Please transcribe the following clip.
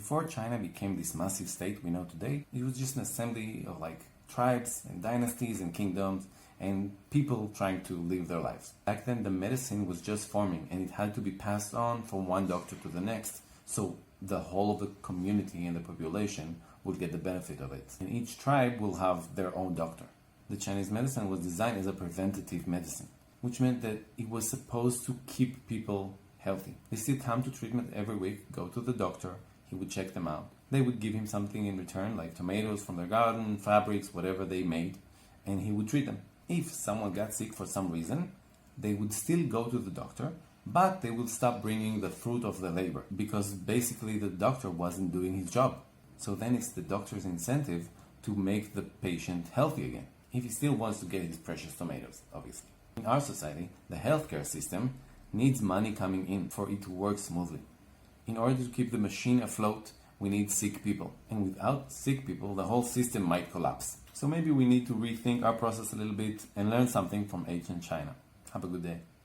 Before China became this massive state we know today, it was just an assembly of tribes and dynasties and kingdoms and people trying to live their lives. Back then the medicine was just forming and it had to be passed on from one doctor to the next, so the whole of the community and the population would get the benefit of it. And each tribe will have their own doctor. The Chinese medicine was designed as a preventative medicine, which meant that it was supposed to keep people healthy. They still come to treatment every week, go to the doctor, he would check them out. They would give him something in return, like tomatoes from their garden, fabrics, whatever they made, and he would treat them. If someone got sick for some reason, they would still go to the doctor, but they would stop bringing the fruit of the labor, because basically the doctor wasn't doing his job. So then it's the doctor's incentive to make the patient healthy again, if he still wants to get his precious tomatoes, obviously. In our society, the healthcare system needs money coming in for it to work smoothly. In order to keep the machine afloat, we need sick people. And without sick people, the whole system might collapse. So maybe we need to rethink our process a little bit and learn something from ancient China. Have a good day.